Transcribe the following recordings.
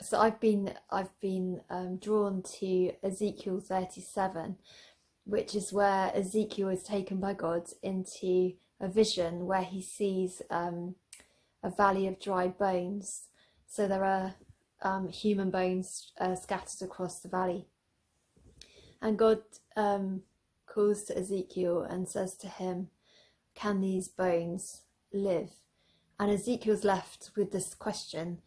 So I've been drawn to Ezekiel 37, which is where Ezekiel is taken by God into a vision where he sees a valley of dry bones. So there are human bones scattered across the valley, and God calls to Ezekiel and says to him, "Can these bones live?" And Ezekiel's left with this question.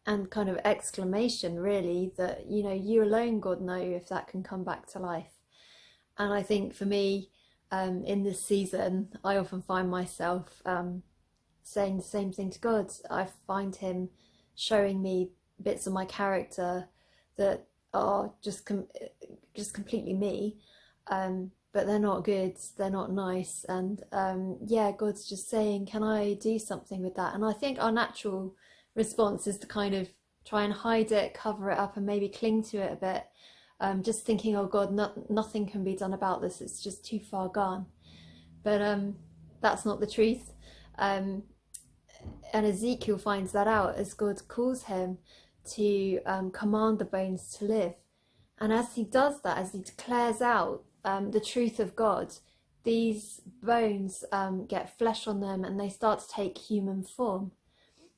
And kind of exclamation, really, that, you alone, God, know if that can come back to life. And I think for me, in this season, I often find myself saying the same thing to God. I find him showing me bits of my character that are just completely me, but they're not good, they're not nice. And yeah, God's just saying, can I do something with that? And I think our natural response is to kind of try and hide it, cover it up, and maybe cling to it a bit, just thinking, oh God, nothing can be done about this, it's just too far gone. But that's not the truth. And Ezekiel finds that out as God calls him to command the bones to live. And as he does that, as he declares out the truth of God, these bones get flesh on them and they start to take human form.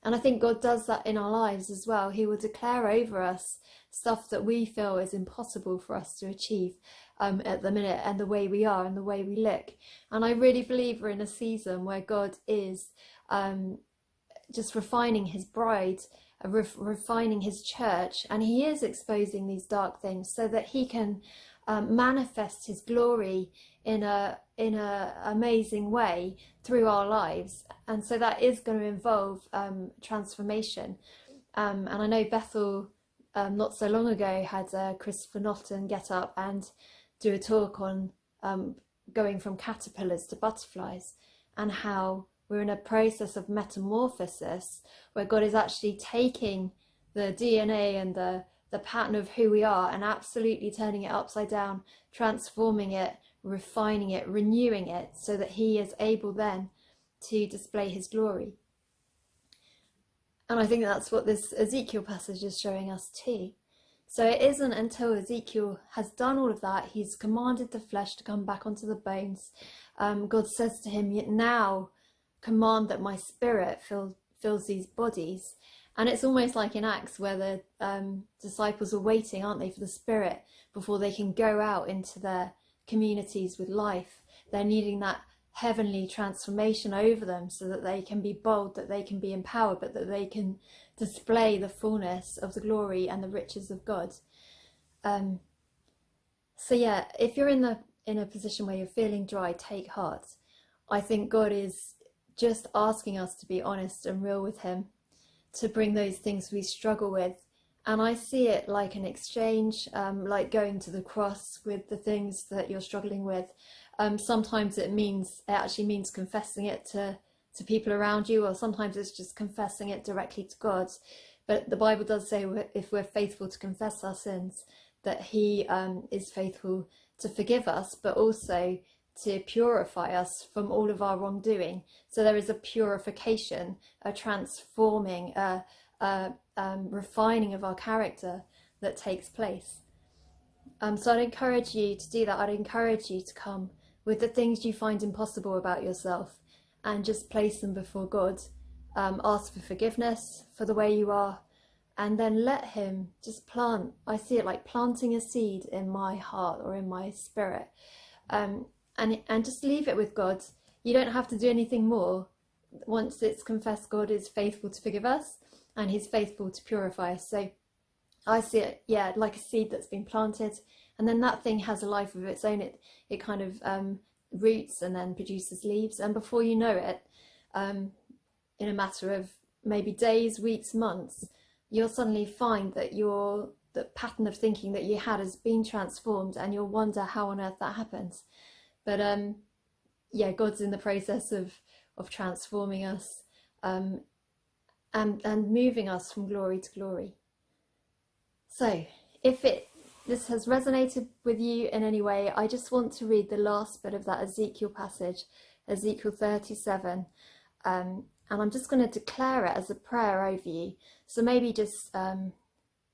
And I think God does that in our lives as well. He will declare over us stuff that we feel is impossible for us to achieve at the minute, and the way we are and the way we look. And I really believe we're in a season where God is just refining his bride, refining his church, and he is exposing these dark things so that he can manifest his glory in a amazing way through our lives. And so that is going to involve transformation. And I know Bethel not so long ago had Christopher Naughton get up and do a talk on going from caterpillars to butterflies, and how we're in a process of metamorphosis where God is actually taking the DNA and the pattern of who we are and absolutely turning it upside down, transforming it, refining it, renewing it, so that he is able then to display his glory. And I think that's what this Ezekiel passage is showing us too. So it isn't until Ezekiel has done all of that, he's commanded the flesh to come back onto the bones. God says to him, now command that my spirit fills these bodies. And it's almost like in Acts where the disciples are waiting, aren't they, for the Spirit before they can go out into their communities with life. They're needing that heavenly transformation over them so that they can be bold, that they can be empowered, but that they can display the fullness of the glory and the riches of God. So yeah, if you're in a position where you're feeling dry, take heart. I think God is just asking us to be honest and real with him, to bring those things we struggle with. And I see it like an exchange, like going to the cross with the things that you're struggling with. Sometimes it actually means confessing it to people around you, or sometimes it's just confessing it directly to God. But the Bible does say if we're faithful to confess our sins, that he is faithful to forgive us, but also to purify us from all of our wrongdoing. So there is a purification, a transforming, refining of our character that takes place. So I'd encourage you to do that. I'd encourage you to come with the things you find impossible about yourself and just place them before God. Ask for forgiveness for the way you are, and then let him just plant. I see it like planting a seed in my heart or in my spirit. And just leave it with God. You don't have to do anything more. Once it's confessed, God is faithful to forgive us and he's faithful to purify us. So I see it, yeah, like a seed that's been planted, and then that thing has a life of its own. It kind of roots and then produces leaves, and before you know it, in a matter of maybe days, weeks, months, you'll suddenly find that the pattern of thinking that you had has been transformed, and you'll wonder how on earth that happens. But yeah, God's in the process of transforming us and moving us from glory to glory. So if this has resonated with you in any way, I just want to read the last bit of that Ezekiel passage, Ezekiel 37, and And I'm just going to declare it as a prayer over you. So maybe just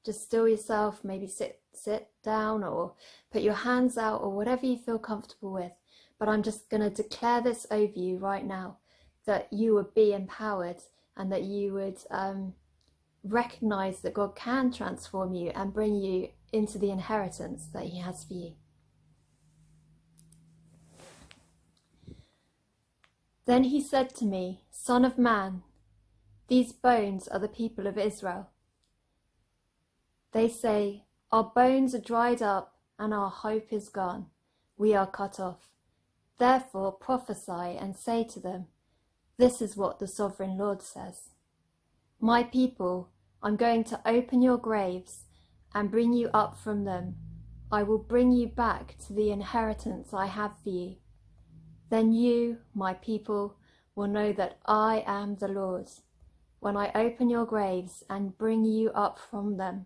still yourself, maybe sit down or put your hands out or whatever you feel comfortable with. But I'm just going to declare this over you right now, that you would be empowered and that you would recognize that God can transform you and bring you into the inheritance that he has for you. Then he said to me, Son of man, these bones are the people of Israel. They say, our bones are dried up and our hope is gone. We are cut off. Therefore prophesy and say to them, this is what the sovereign Lord says. My people, I'm going to open your graves and bring you up from them. I will bring you back to the inheritance I have for you. Then you, my people, will know that I am the Lord, when I open your graves and bring you up from them.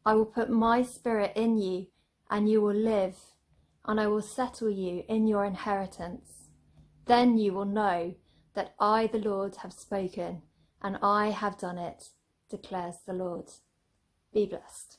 I will put my spirit in you, and you will live, and I will settle you in your inheritance. Then you will know that I, the Lord, have spoken, and I have done it, declares the Lord. Be blessed.